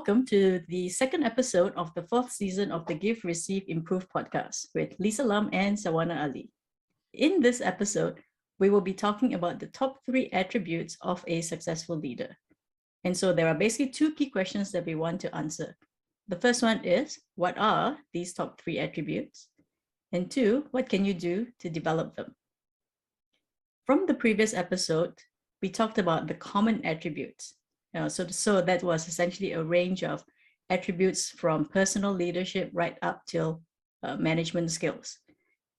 welcome to the second episode of the fourth season of the Give, Receive, Improve podcast with Lisa Lam and Salwana Ali. In this episode, we will be talking about the top 3 attributes of a successful leader. And so there are basically 2 key questions that we want to answer. The first one is, what are these top 3 attributes? And 2, what can you do to develop them? From the previous episode, we talked about the common attributes. So that was essentially a range of attributes from personal leadership right up till management skills.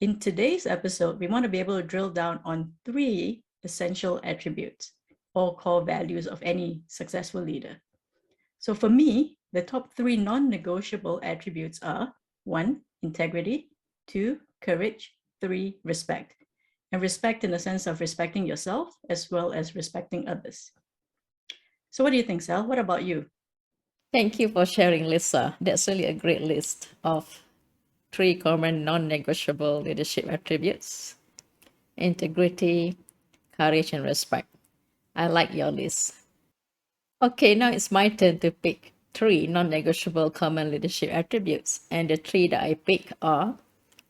In today's episode, we want to be able to drill down on 3 essential attributes or core values of any successful leader. So for me, the top 3 non-negotiable attributes are 1, integrity, 2, courage, 3, respect. And respect in the sense of respecting yourself as well as respecting others. So what do you think, Sal? What about you? Thank you for sharing, Lisa. That's really a great list of 3 common non-negotiable leadership attributes: integrity, courage, and respect. I like your list. Okay, now it's my turn to pick 3 non-negotiable common leadership attributes. And the 3 that I pick are: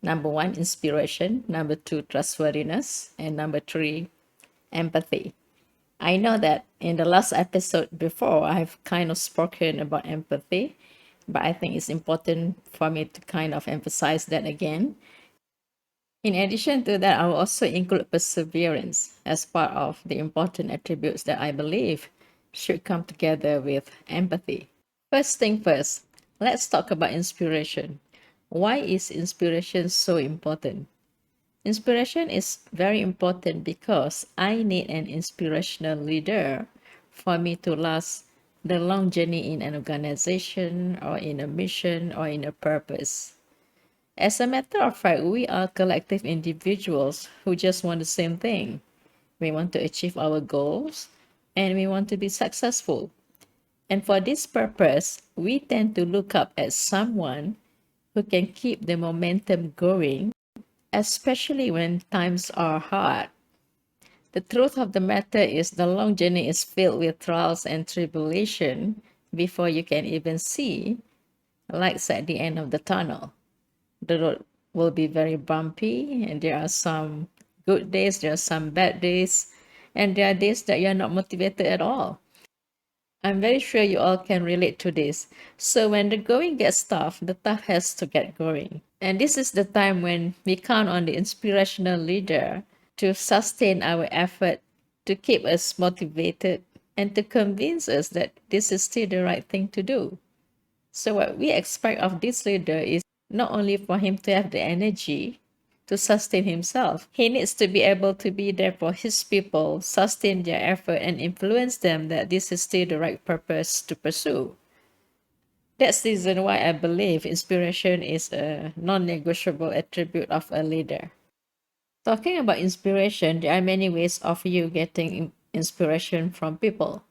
number 1, inspiration; number 2, trustworthiness; and number 3, empathy. I know that in the last episode before, I've kind of spoken about empathy, but I think it's important for me to kind of emphasize that again. In addition to that, I will also include perseverance as part of the important attributes that I believe should come together with empathy. First thing first, let's talk about inspiration. Why is inspiration so important? Inspiration is very important because I need an inspirational leader for me to last the long journey in an organization or in a mission or in a purpose. As a matter of fact, we are collective individuals who just want the same thing. We want to achieve our goals and we want to be successful. And for this purpose, we tend to look up at someone who can keep the momentum going, especially when times are hard. The truth of the matter is the long journey is filled with trials and tribulation before you can even see lights at the end of the tunnel. The road will be very bumpy, and there are some good days, there are some bad days, and there are days that you're not motivated at all. I'm very sure you all can relate to this. So when the going gets tough, the tough has to get going. And this is the time when we count on the inspirational leader to sustain our effort, to keep us motivated, and to convince us that this is still the right thing to do. So what we expect of this leader is not only for him to have the energy to sustain himself, he needs to be able to be there for his people, sustain their effort, and influence them that this is still the right purpose to pursue. That's the reason why I believe inspiration is a non-negotiable attribute of a leader. Talking about inspiration, there are many ways of you getting inspiration from people.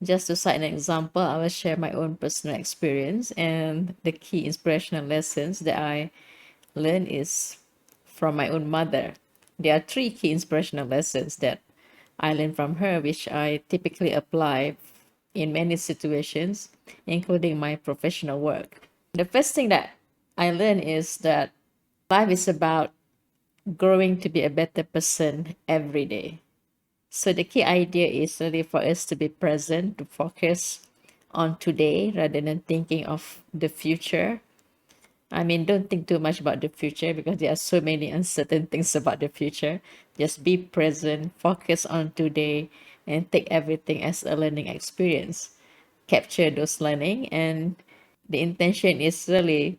Just to cite an example, I will share my own personal experience, and the key inspirational lessons that I learned is from my own mother. There are 3 key inspirational lessons that I learned from her, which I typically apply in many situations, including my professional work. The first thing that I learned is that life is about growing to be a better person every day. So the key idea is really for us to be present, to focus on today rather than thinking of the future. I mean, don't think too much about the future because there are so many uncertain things about the future. Just be present, focus on today, and take everything as a learning experience. Capture those learning, and the intention is really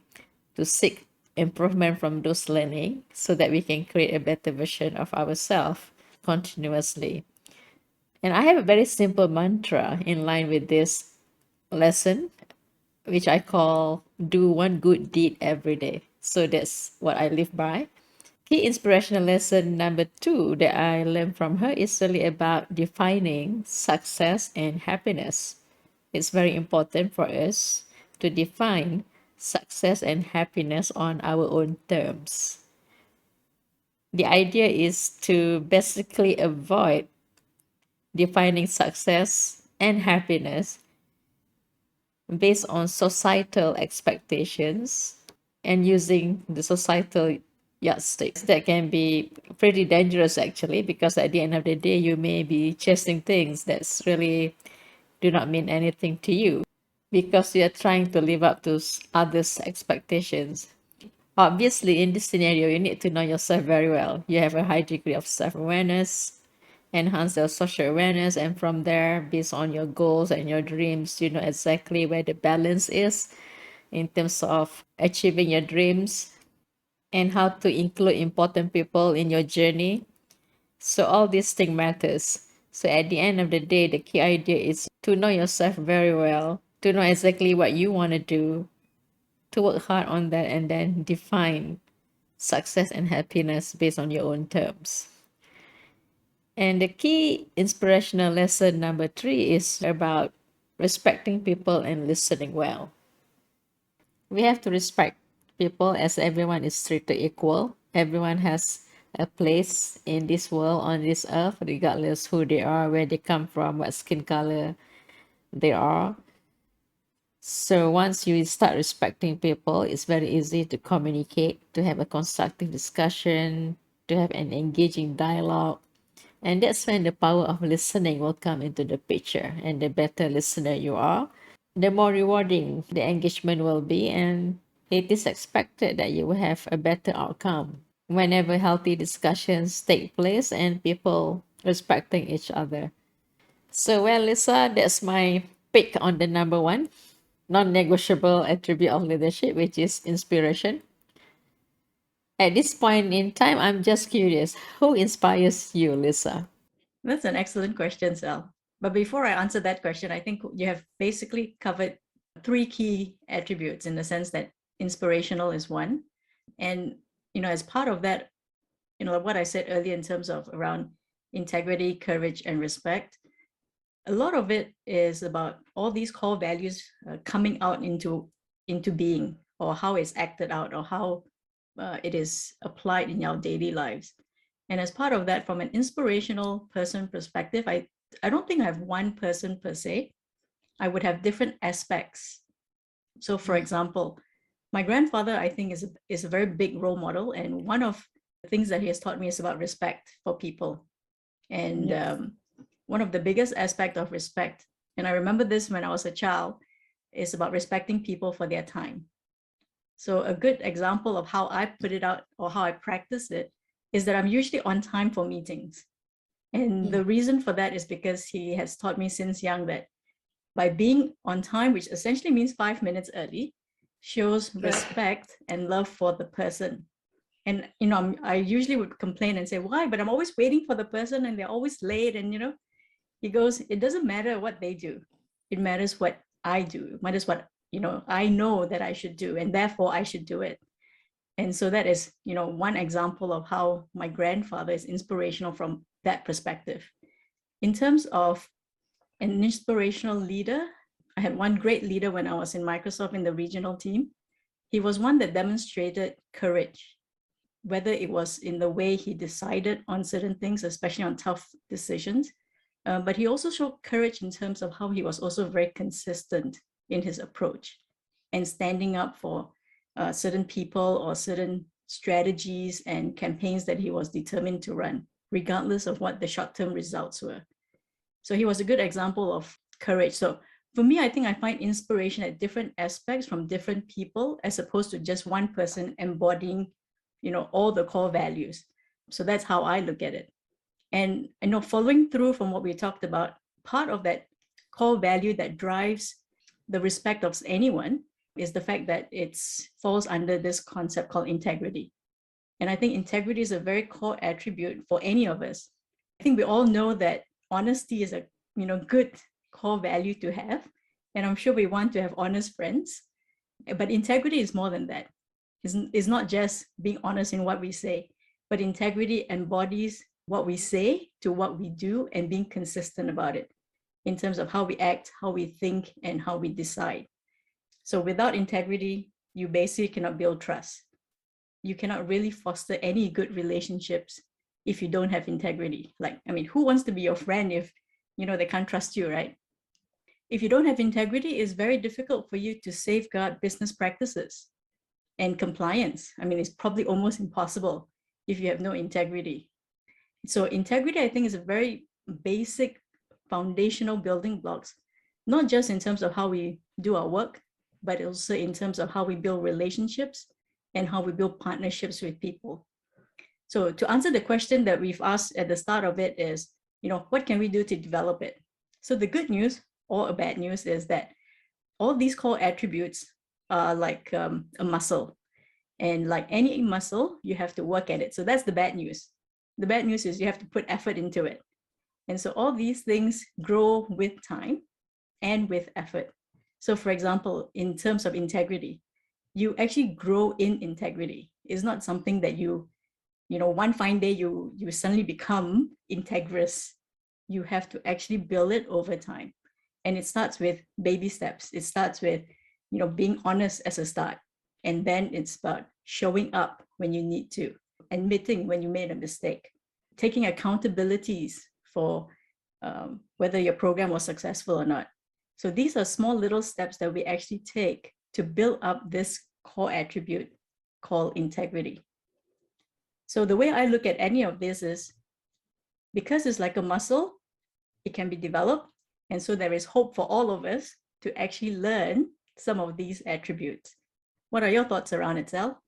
to seek improvement from those learning so that we can create a better version of ourselves continuously. And I have a very simple mantra in line with this lesson, which I call do one good deed every day. So that's what I live by. Key inspirational lesson number 2 that I learned from her is really about defining success and happiness. It's very important for us to define success and happiness on our own terms. The idea is to basically avoid defining success and happiness based on societal expectations and using the societal yardsticks. That can be pretty dangerous actually, because at the end of the day, you may be chasing things that's really do not mean anything to you because you are trying to live up to others' expectations. Obviously, in this scenario, you need to know yourself very well. You have a high degree of self-awareness, enhance your social awareness, and from there, based on your goals and your dreams, you know exactly where the balance is in terms of achieving your dreams and how to include important people in your journey. So all these things matters. So at the end of the day, the key idea is to know yourself very well, to know exactly what you want to do, to work hard on that, and then define success and happiness based on your own terms. And the key inspirational lesson number 3 is about respecting people and listening well. We have to respect people as everyone is treated equal. Everyone has a place in this world, on this earth, regardless who they are, where they come from, what skin color they are. So once you start respecting people, it's very easy to communicate, to have a constructive discussion, to have an engaging dialogue. And that's when the power of listening will come into the picture. And the better listener you are, the more rewarding the engagement will be. And it is expected that you will have a better outcome whenever healthy discussions take place and people respecting each other. So, well, Lisa, that's my pick on the number 1 non-negotiable attribute of leadership, which is inspiration. At this point in time, I'm just curious, who inspires you, Lisa? That's an excellent question, Sal. But before I answer that question, I think you have basically covered three key attributes in the sense that inspirational is one. And, as part of that, what I said earlier in terms of around integrity, courage, and respect, a lot of it is about all these core values coming out into being, or how it's acted out, or how it is applied in our daily lives. And as part of that, from an inspirational person perspective, I don't think I have one person per se. I would have different aspects. So, for example, my grandfather, I think, is a very big role model. And one of the things that he has taught me is about respect for people. And one of the biggest aspect of respect, and I remember this when I was a child, is about respecting people for their time. So a good example of how I put it out or how I practice it is that I'm usually on time for meetings. And the reason for that is because he has taught me since young that by being on time, which essentially means 5 minutes early, shows respect and love for the person. And, I usually would complain and say, why? But I'm always waiting for the person and they're always late. And, he goes, it doesn't matter what they do. It matters what I do. It matters what, I know that I should do, and therefore I should do it. And so that is, one example of how my grandfather is inspirational from that perspective. In terms of an inspirational leader, I had one great leader when I was in Microsoft in the regional team. He was one that demonstrated courage, whether it was in the way he decided on certain things, especially on tough decisions. But he also showed courage in terms of how he was also very consistent in his approach and standing up for certain people or certain strategies and campaigns that he was determined to run, regardless of what the short-term results were. So he was a good example of courage. So for me, I think I find inspiration at different aspects from different people, as opposed to just one person embodying, all the core values. So that's how I look at it. And following through from what we talked about, part of that core value that drives the respect of anyone is the fact that it falls under this concept called integrity. And I think integrity is a very core attribute for any of us. I think we all know that honesty is a good core value to have. And I'm sure we want to have honest friends. But integrity is more than that. It's not just being honest in what we say, but integrity embodies what we say to what we do and being consistent about it in terms of how we act, how we think, and how we decide. So without integrity, you basically cannot build trust. You cannot really foster any good relationships if you don't have integrity. Who wants to be your friend if, they can't trust you, right? If you don't have integrity, it's very difficult for you to safeguard business practices and compliance. I mean, it's probably almost impossible if you have no integrity. So integrity, I think, is a very basic foundational building blocks, not just in terms of how we do our work, but also in terms of how we build relationships and how we build partnerships with people. So to answer the question that we've asked at the start of it is, what can we do to develop it? So the good news or a bad news is that all these core attributes are like a muscle. And like any muscle, you have to work at it. So that's the bad news. The bad news is you have to put effort into it. And so all these things grow with time and with effort. So for example, in terms of integrity, you actually grow in integrity. It's not something that one fine day you suddenly become integrous. You have to actually build it over time. And it starts with baby steps. It starts with, being honest as a start. And then it's about showing up when you need to, admitting when you made a mistake, taking accountabilities for whether your program was successful or not. So these are small little steps that we actually take to build up this core attribute called integrity. So the way I look at any of this is, because it's like a muscle, it can be developed. And so there is hope for all of us to actually learn some of these attributes. What are your thoughts around it, Sal?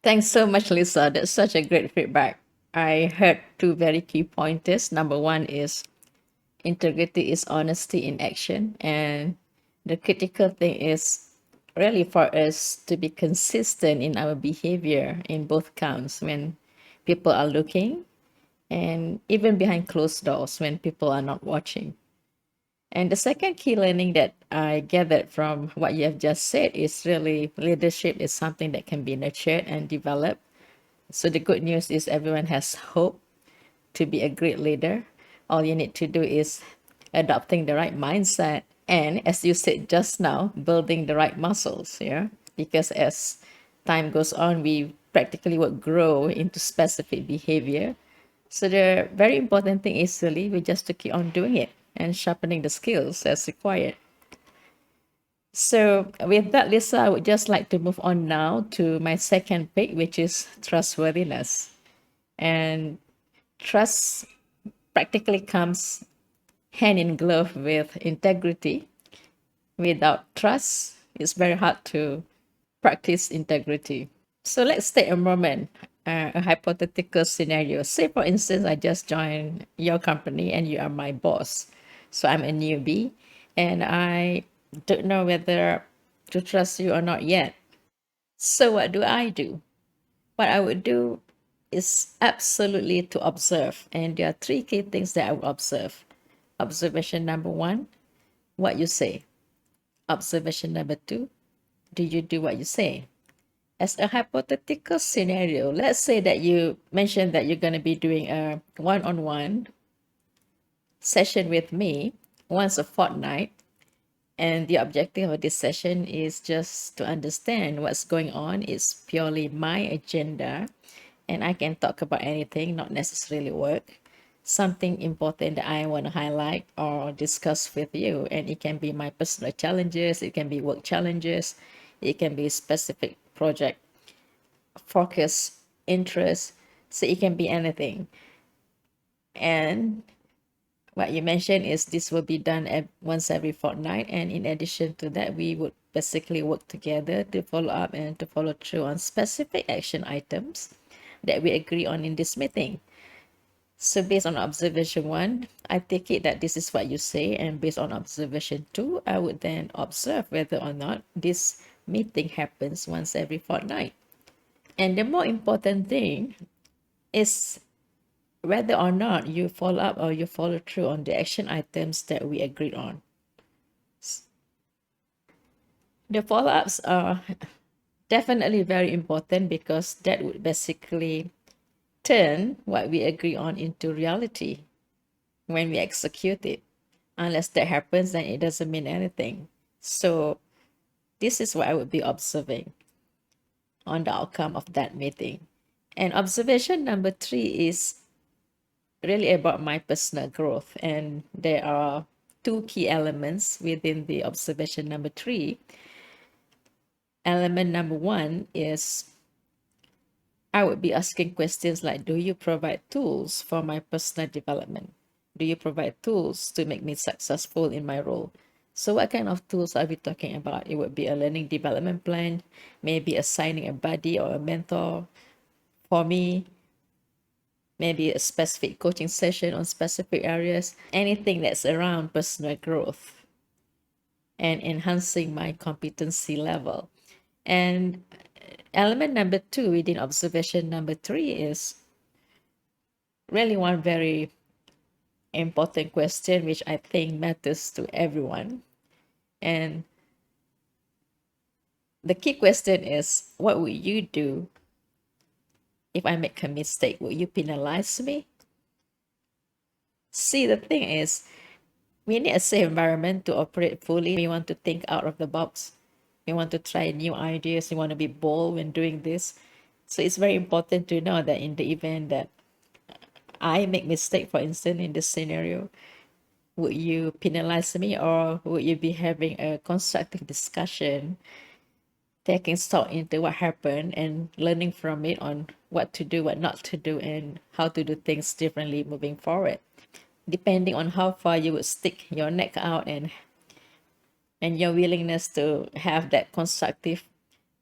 Thanks so much, Lisa. That's such a great feedback. I heard two very key pointers. Number one is integrity is honesty in action. And the critical thing is really for us to be consistent in our behavior in both counts when people are looking and even behind closed doors when people are not watching. And the second key learning that I gathered from what you have just said is really leadership is something that can be nurtured and developed. So the good news is everyone has hope to be a great leader. All you need to do is adopting the right mindset and, as you said just now, building the right muscles. Yeah, because as time goes on, we practically would grow into specific behavior. So the very important thing is really we just to keep on doing it and sharpening the skills as required. So with that, Lisa, I would just like to move on now to my second pick, which is trustworthiness. And trust practically comes hand in glove with integrity. Without trust, it's very hard to practice integrity. So let's take a moment, a hypothetical scenario. Say, for instance, I just joined your company and you are my boss. So I'm a newbie and I don't know whether to trust you or not yet. So what do I do? What I would do is absolutely to observe. And there are three key things that I would observe. Observation number one, what you say. Observation number two, do you do what you say? As a hypothetical scenario, let's say that you mentioned that you're going to be doing a one-on-one session with me once a fortnight. And the objective of this session is just to understand what's going on. It's purely my agenda, and I can talk about anything, not necessarily work. Something important that I want to highlight or discuss with you. And it can be my personal challenges, it can be work challenges, it can be specific project focus, interest. So it can be anything. And what you mentioned is this will be done once every fortnight. And in addition to that, we would basically work together to follow up and to follow through on specific action items that we agree on in this meeting. So based on observation one, I take it that this is what you say. And based on observation two, I would then observe whether or not this meeting happens once every fortnight. And the more important thing is whether or not you follow up or you follow through on the action items that we agreed on. The follow-ups are definitely very important because that would basically turn what we agree on into reality when we execute it. Unless that happens, then it doesn't mean anything. So this is what I would be observing on the outcome of that meeting. And observation number three is really about my personal growth. And there are two key elements within the observation number 3. Element number 1 is I would be asking questions like, do you provide tools for my personal development? Do you provide tools to make me successful in my role? So what kind of tools are we talking about? It would be a learning development plan, maybe assigning a buddy or a mentor for me, maybe a specific coaching session on specific areas, anything that's around personal growth and enhancing my competency level. And element number 2 within observation number 3 is really one very important question, which I think matters to everyone. And the key question is, what would you do if I make a mistake? Will you penalize me? See, the thing is, we need a safe environment to operate fully. We want to think out of the box. We want to try new ideas. We want to be bold when doing this. So it's very important to know that in the event that I make mistake, for instance, in this scenario, would you penalize me, or would you be having a constructive discussion, taking stock into what happened and learning from it on what to do, what not to do, and how to do things differently moving forward? Depending on how far you would stick your neck out and your willingness to have that constructive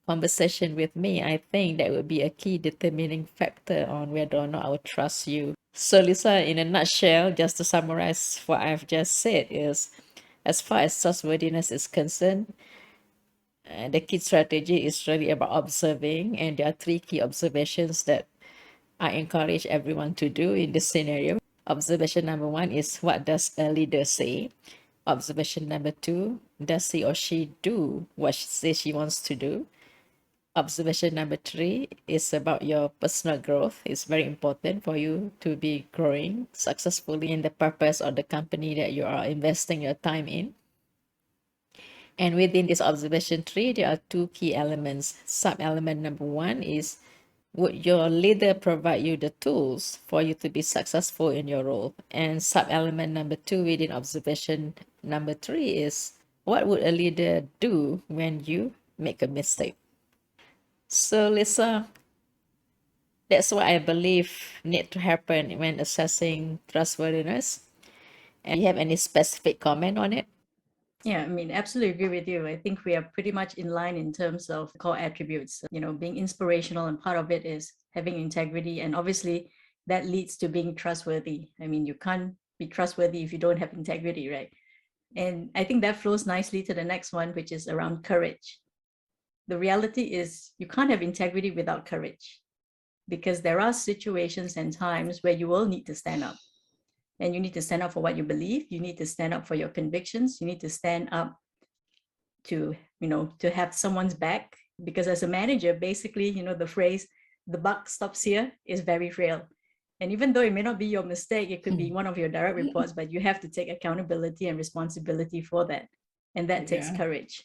conversation with me, I think that would be a key determining factor on whether or not I would trust you. So Lisa, in a nutshell, just to summarize what I've just said, is as far as trustworthiness is concerned, the key strategy is really about observing, and there are 3 key observations that I encourage everyone to do in this scenario. Observation number 1 is, what does a leader say? Observation number 2, does he or she do what she says she wants to do? Observation number 3 is about your personal growth. It's very important for you to be growing successfully in the purpose of the company that you are investing your time in. And within this observation 3, there are 2 key elements. Sub-element number 1 is, would your leader provide you the tools for you to be successful in your role? And sub-element number 2 within observation number 3 is, what would a leader do when you make a mistake? So Lisa, that's what I believe need to happen when assessing trustworthiness. And do you have any specific comment on it? Yeah, I mean, absolutely agree with you. I think we are pretty much in line in terms of core attributes, being inspirational, and part of it is having integrity. And obviously that leads to being trustworthy. I mean, you can't be trustworthy if you don't have integrity, right? And I think that flows nicely to the next one, which is around courage. The reality is you can't have integrity without courage, because there are situations and times where you will need to stand up. And you need to stand up for what you believe. You need to stand up for your convictions. You need to stand up to, to have someone's back. Because as a manager, basically, the phrase, the buck stops here, is very real. And even though it may not be your mistake, it could be one of your direct reports, but you have to take accountability and responsibility for that. And that takes courage.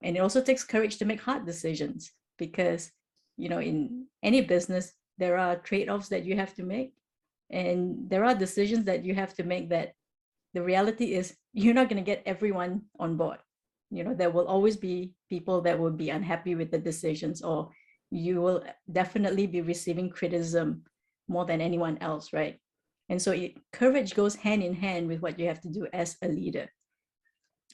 And it also takes courage to make hard decisions, because, in any business, there are trade-offs that you have to make. And there are decisions that you have to make that the reality is you're not going to get everyone on board. There will always be people that will be unhappy with the decisions, or you will definitely be receiving criticism more than anyone else, right? And so courage goes hand in hand with what you have to do as a leader.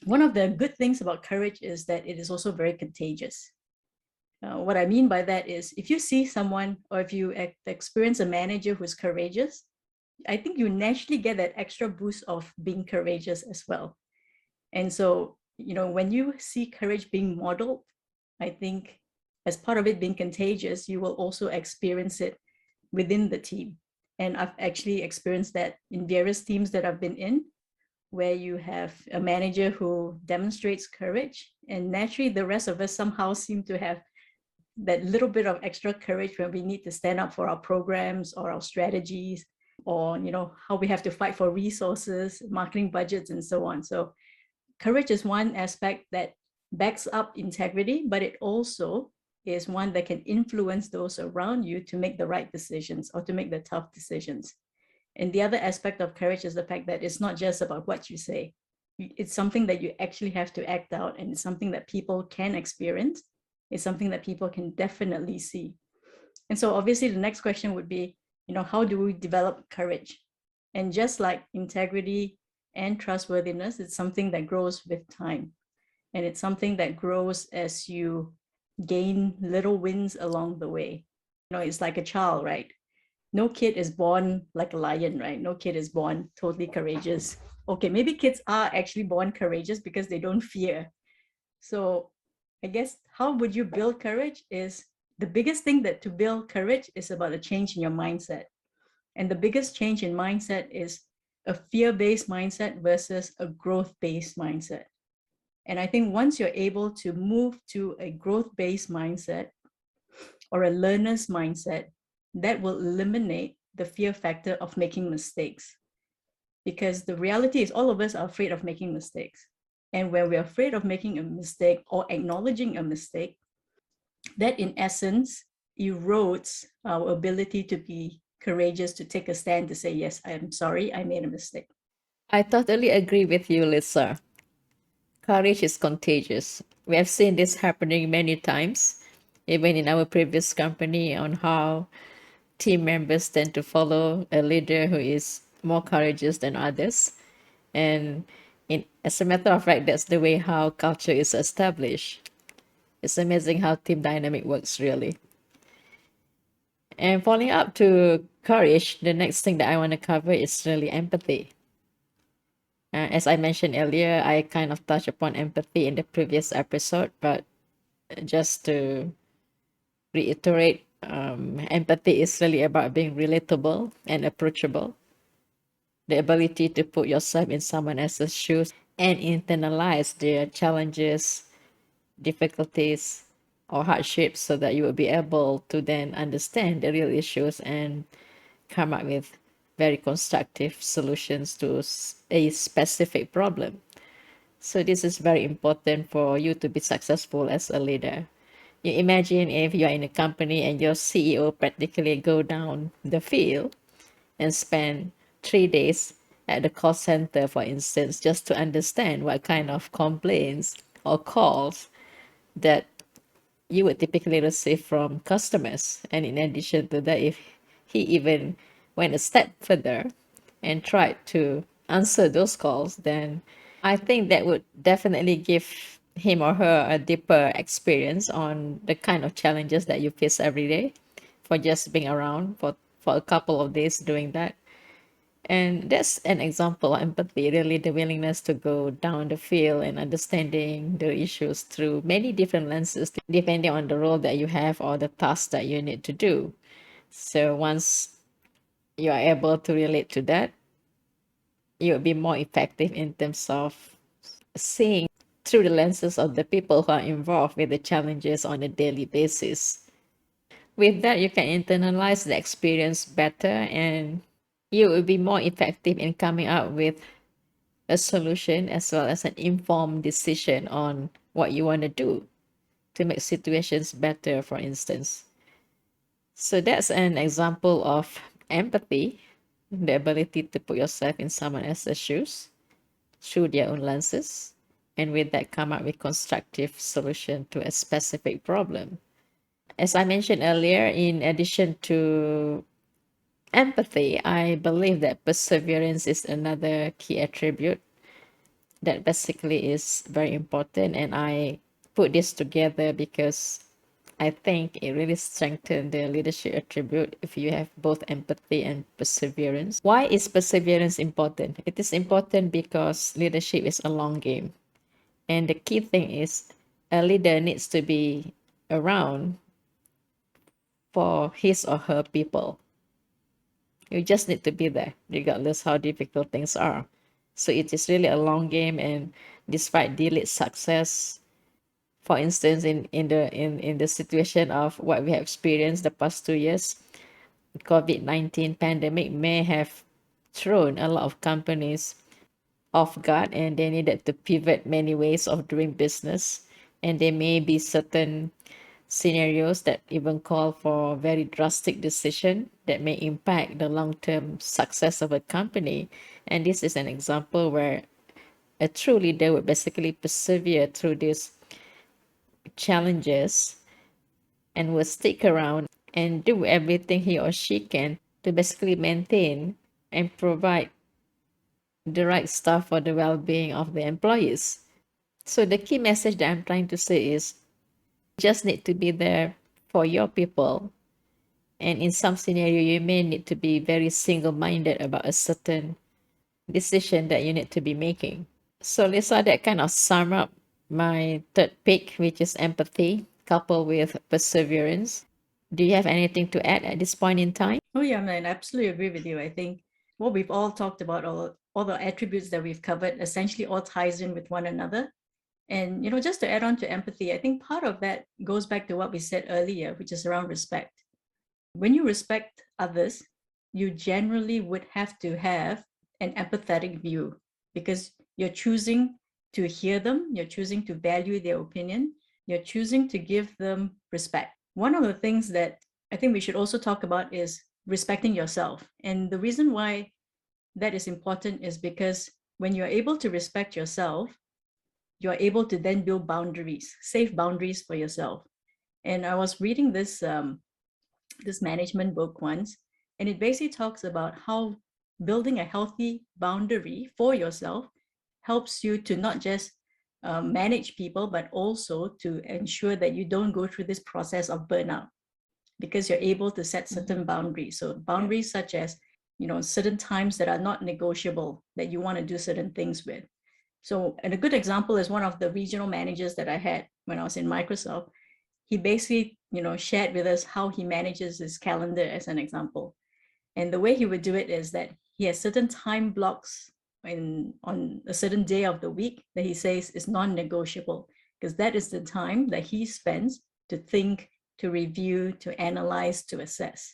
One of the good things about courage is that it is also very contagious. What I mean by that is, if you see someone, or if you experience a manager who's courageous, I think you naturally get that extra boost of being courageous as well. And so, when you see courage being modeled, I think as part of it being contagious, you will also experience it within the team. And I've actually experienced that in various teams that I've been in, where you have a manager who demonstrates courage, and naturally the rest of us somehow seem to have that little bit of extra courage when we need to stand up for our programs or our strategies, or how we have to fight for resources, marketing budgets, and so on. So courage is one aspect that backs up integrity, but it also is one that can influence those around you to make the right decisions, or to make the tough decisions. And the other aspect of courage is the fact that it's not just about what you say, It's something that you actually have to act out, and it's something that people can experience. It's something that people can definitely see. And so obviously the next question would be, how do we develop courage? And just like integrity and trustworthiness, it's something that grows with time. And it's something that grows as you gain little wins along the way. It's like a child, right? No kid is born like a lion, right? No kid is born totally courageous. Okay, maybe kids are actually born courageous because they don't fear. So I guess how would you build courage is the biggest thing that to build courage is about a change in your mindset. And the biggest change in mindset is a fear-based mindset versus a growth-based mindset. And I think once you're able to move to a growth-based mindset or a learner's mindset, that will eliminate the fear factor of making mistakes. Because the reality is all of us are afraid of making mistakes. And when we're afraid of making a mistake or acknowledging a mistake, that in essence erodes our ability to be courageous, to take a stand, to say, yes, I am sorry, I made a mistake. I totally agree with you, Lisa. Courage is contagious. We have seen this happening many times, even in our previous company, on how team members tend to follow a leader who is more courageous than others. And as a matter of fact, that's the way how culture is established. It's amazing how team dynamic works, really. And following up to courage, the next thing that I want to cover is really empathy. As I mentioned earlier, I kind of touched upon empathy in the previous episode, but just to reiterate, empathy is really about being relatable and approachable, the ability to put yourself in someone else's shoes and internalize their challenges, difficulties, or hardships so that you will be able to then understand the real issues and come up with very constructive solutions to a specific problem. So this is very important for you to be successful as a leader. You imagine if you are in a company and your CEO practically go down the field and spend 3 days at the call center, for instance, just to understand what kind of complaints or calls that you would typically receive from customers. And in addition to that, if he even went a step further and tried to answer those calls, then I think that would definitely give him or her a deeper experience on the kind of challenges that you face every day for just being around for a couple of days doing that. And that's an example of empathy, really the willingness to go down the field and understanding the issues through many different lenses, depending on the role that you have or the task that you need to do. So once you are able to relate to that, you'll be more effective in terms of seeing through the lenses of the people who are involved with the challenges on a daily basis. With that, you can internalize the experience better and you will be more effective in coming up with a solution as well as an informed decision on what you want to do to make situations better, for instance. So that's an example of empathy, the ability to put yourself in someone else's shoes through their own lenses, and with that come up with constructive solution to a specific problem. As I mentioned earlier, in addition to empathy, I believe that perseverance is another key attribute that basically is very important. And I put this together because I think it really strengthens the leadership attribute if you have both empathy and perseverance. Why is perseverance important? It is important because leadership is a long game. And the key thing is a leader needs to be around for his or her people. You just need to be there, regardless how difficult things are. So it is really a long game, and despite delayed success, for instance, in the situation of what we have experienced the past 2 years, COVID-19 pandemic may have thrown a lot of companies off guard, and they needed to pivot many ways of doing business. And there may be certain scenarios that even call for very drastic decision that may impact the long-term success of a company. And this is an example where A true leader would basically persevere through these challenges and will stick around and do everything he or she can to basically maintain and provide the right stuff for the well-being of the employees. So the key message that I'm trying to say is you just need to be there for your people. And in some scenario, you may need to be very single-minded about a certain decision that you need to be making. So Lisa, that kind of sum up my third pick, which is empathy coupled with perseverance. Do you have anything to add at this point in time? Oh yeah, man, I absolutely agree with you. I think what we've all talked about, all the attributes that we've covered, essentially all ties in with one another. And just to add on to empathy, I think part of that goes back to what we said earlier, which is around respect. When you respect others, you generally would have to have an empathetic view because you're choosing to hear them, you're choosing to value their opinion, you're choosing to give them respect. One of the things that I think we should also talk about is respecting yourself. And the reason why that is important is because when you're able to respect yourself, you're able to then build boundaries, safe boundaries for yourself. And I was reading this management book once, and it basically talks about how building a healthy boundary for yourself helps you to not just manage people, but also to ensure that you don't go through this process of burnout because you're able to set certain boundaries. So boundaries such as, certain times that are not negotiable that you want to do certain things with. So, and a good example is one of the regional managers that I had when I was in Microsoft. He basically, shared with us how he manages his calendar as an example. And the way he would do it is that he has certain time blocks on a certain day of the week that he says is non-negotiable, because that is the time that he spends to think, to review, to analyze, to assess.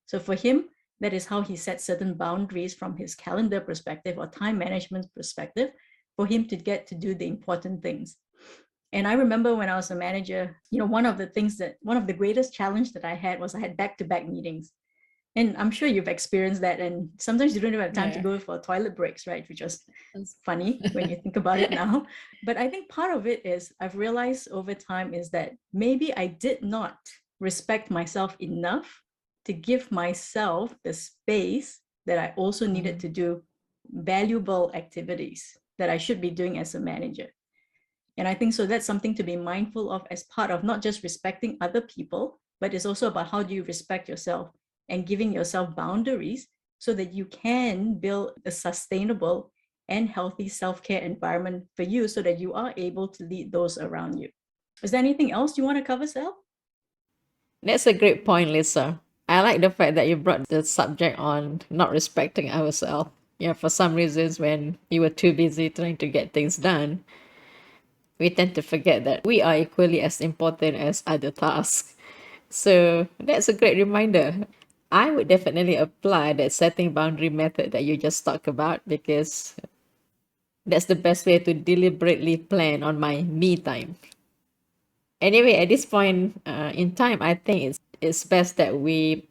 So for him, that is how he sets certain boundaries from his calendar perspective or time management perspective for him to get to do the important things. And I remember when I was a manager, one of the greatest challenge that I had was I had back-to-back meetings. And I'm sure you've experienced that. And sometimes you don't even have time to go for toilet breaks, right? Which was funny when you think about it now. But I think part of it is I've realized over time is that maybe I did not respect myself enough to give myself the space that I also needed to do valuable activities that I should be doing as a manager. And I think so that's something to be mindful of as part of not just respecting other people, but it's also about how do you respect yourself and giving yourself boundaries so that you can build a sustainable and healthy self-care environment for you so that you are able to lead those around you. Is there anything else you want to cover, Sal? That's a great point, Lisa. I like the fact that you brought the subject on not respecting ourselves. Yeah, for some reasons, when we were too busy trying to get things done, we tend to forget that we are equally as important as other tasks. So that's a great reminder. I would definitely apply that setting boundary method that you just talked about because that's the best way to deliberately plan on my me time. Anyway, at this point in time, I think it's best that we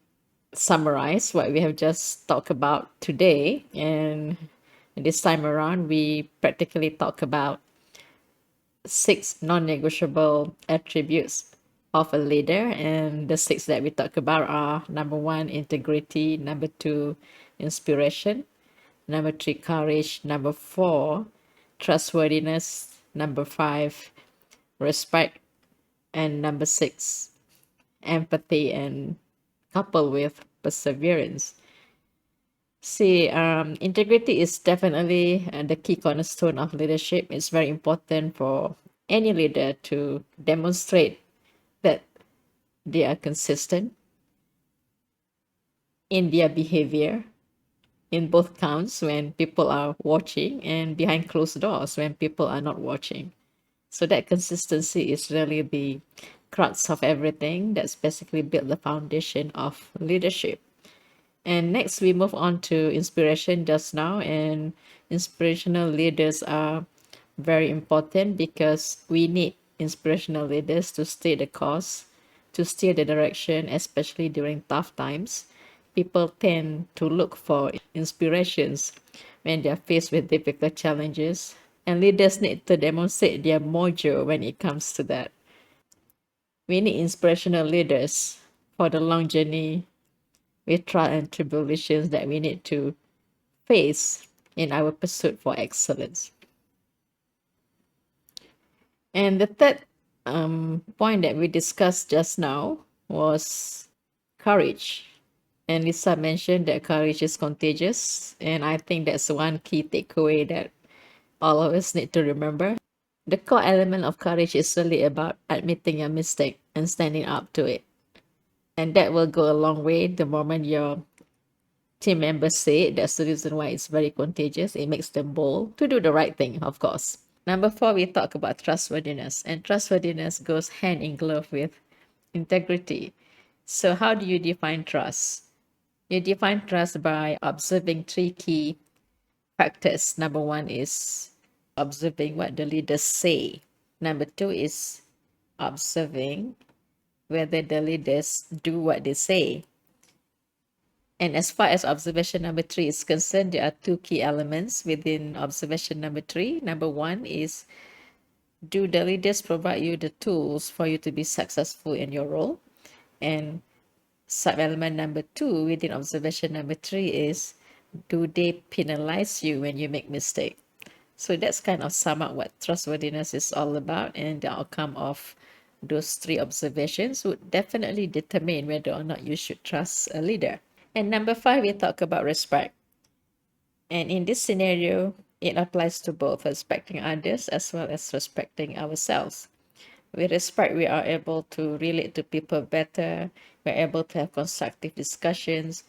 summarize what we have just talked about today. And this time around, we practically talk about 6 non-negotiable attributes of a leader. And the 6 that we talk about are: number 1, integrity; number 2, inspiration; number 3, courage; number 4, trustworthiness; number 5, respect; and number 6, empathy, and coupled with perseverance. See, integrity is definitely the key cornerstone of leadership. It's very important for any leader to demonstrate that they are consistent in their behavior in both counts when people are watching and behind closed doors when people are not watching. So that consistency is really the crux of everything. That's basically built the foundation of leadership. And next, we move on to inspiration just now. And inspirational leaders are very important because we need inspirational leaders to stay the course, to steer the direction, especially during tough times. People tend to look for inspirations when they're faced with difficult challenges. And leaders need to demonstrate their mojo when it comes to that. We need inspirational leaders for the long journey with trial and tribulations that we need to face in our pursuit for excellence. And the third point that we discussed just now was courage. And Lisa mentioned that courage is contagious. And I think that's one key takeaway that all of us need to remember. The core element of courage is really about admitting your mistake and standing up to it. And that will go a long way the moment your team members say it. That's the reason why it's very contagious. It makes them bold to do the right thing, of course. Number 4, we talk about trustworthiness. And trustworthiness goes hand in glove with integrity. So how do you define trust? You define trust by observing 3 key factors. Number 1 is observing what the leaders say. Number 2 is observing whether the leaders do what they say. And as far as observation number 3 is concerned, there are 2 key elements within observation number 3. Number 1 is, do the leaders provide you the tools for you to be successful in your role? And sub-element number 2 within observation number 3 is, do they penalize you when you make mistake? So that's kind of sum up what trustworthiness is all about, and the outcome of those 3 observations would definitely determine whether or not you should trust a leader. And number 5, we talk about respect. And in this scenario, it applies to both respecting others as well as respecting ourselves. With respect, we are able to relate to people better. We're able to have constructive discussions.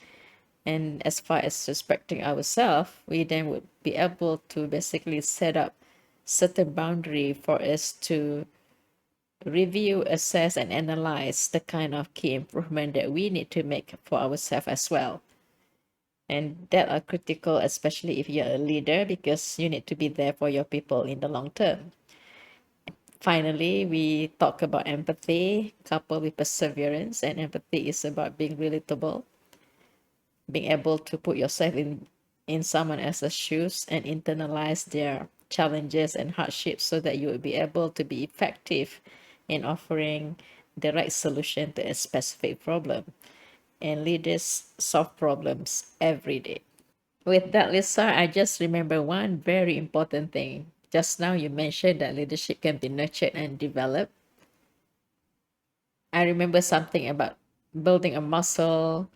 And as far as respecting ourselves, we then would be able to basically set up certain boundary for us to review, assess, and analyze the kind of key improvement that we need to make for ourselves as well. And that are critical, especially if you're a leader, because you need to be there for your people in the long term. Finally, we talk about empathy coupled with perseverance, and empathy is about being relatable, being able to put yourself in someone else's shoes and internalize their challenges and hardships so that you will be able to be effective in offering the right solution to a specific problem. And leaders solve problems every day. With that, Lisa, I just remember one very important thing. Just now you mentioned that leadership can be nurtured and developed. I remember something about building a muscle,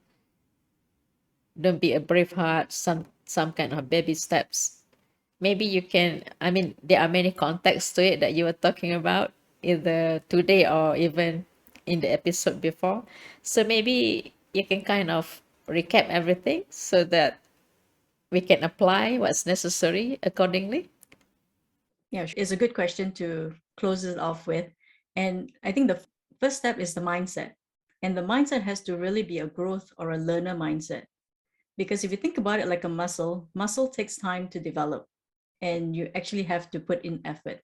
don't be a brave heart, some kind of baby steps. Maybe you can, I mean, there are many contexts to it that you were talking about, either today or even in the episode before. So maybe you can kind of recap everything so that we can apply what's necessary accordingly. Yeah, it's a good question to close it off with. And I think the first step is the mindset. And the mindset has to really be a growth or a learner mindset. Because if you think about it like a muscle takes time to develop and you actually have to put in effort.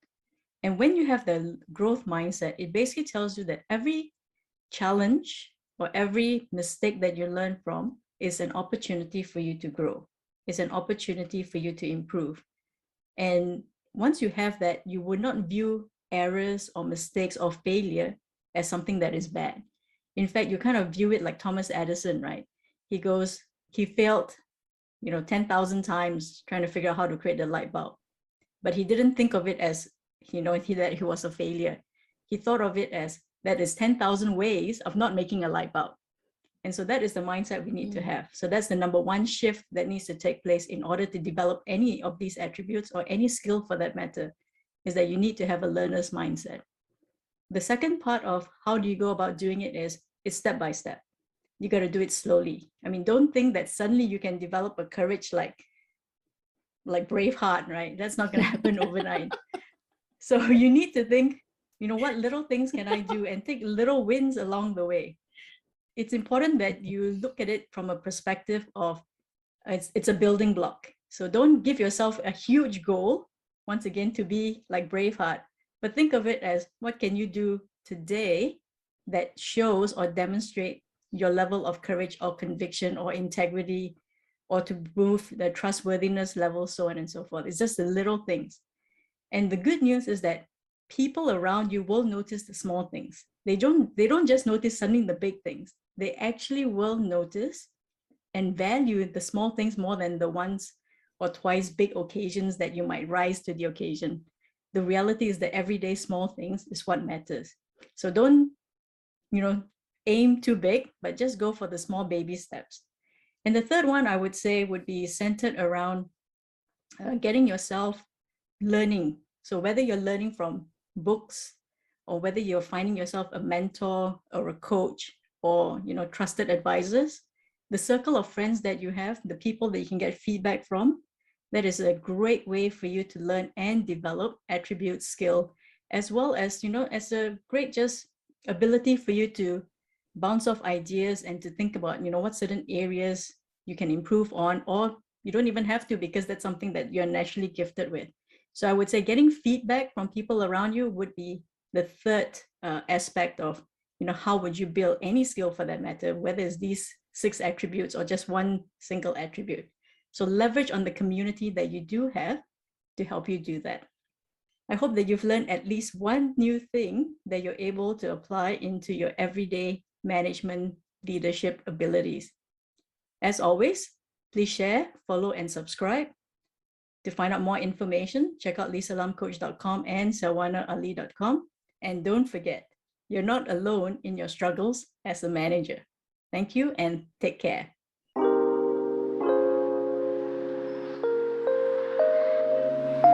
And when you have the growth mindset, it basically tells you that every challenge or every mistake that you learn from is an opportunity for you to grow. It's an opportunity for you to improve. And once you have that, you would not view errors or mistakes or failure as something that is bad. In fact, you kind of view it like Thomas Edison, right? He failed, 10,000 times trying to figure out how to create the light bulb. But he didn't think of it as, that he was a failure. He thought of it as that is 10,000 ways of not making a light bulb. And so that is the mindset we need to have. So that's the number one shift that needs to take place in order to develop any of these attributes or any skill for that matter, is that you need to have a learner's mindset. The second part of how do you go about doing it is it's step by step. You got to do it slowly. I mean, don't think that suddenly you can develop a courage like Braveheart, right? That's not going to happen overnight. So you need to think, what little things can I do and take little wins along the way. It's important that you look at it from a perspective of it's a building block. So don't give yourself a huge goal, once again, to be like Braveheart, but think of it as what can you do today that shows or demonstrate your level of courage or conviction or integrity, or to move the trustworthiness level, so on and so forth. It's just the little things. And the good news is that people around you will notice the small things. They don't just notice suddenly the big things. They actually will notice and value the small things more than the once or twice big occasions that you might rise to the occasion. The reality is that everyday small things is what matters. So don't, aim too big, but just go for the small baby steps. And the third one I would say would be centered around getting yourself learning. So whether you're learning from books or whether you're finding yourself a mentor or a coach or trusted advisors, the circle of friends that you have, the people that you can get feedback from, that is a great way for you to learn and develop attribute skill, as well as as a great just ability for you to bounce off ideas and to think about what certain areas you can improve on, or you don't even have to, because that's something that you're naturally gifted with. So I would say getting feedback from people around you would be the third aspect of, how would you build any skill for that matter, whether it's these 6 attributes or just one single attribute. So leverage on the community that you do have to help you do that. I hope that you've learned at least one new thing that you're able to apply into your everyday management leadership abilities. As always, please share, follow, and subscribe. To find out more information, check out lisalamcoach.com and salwanaali.com. And don't forget, you're not alone in your struggles as a manager. Thank you and take care.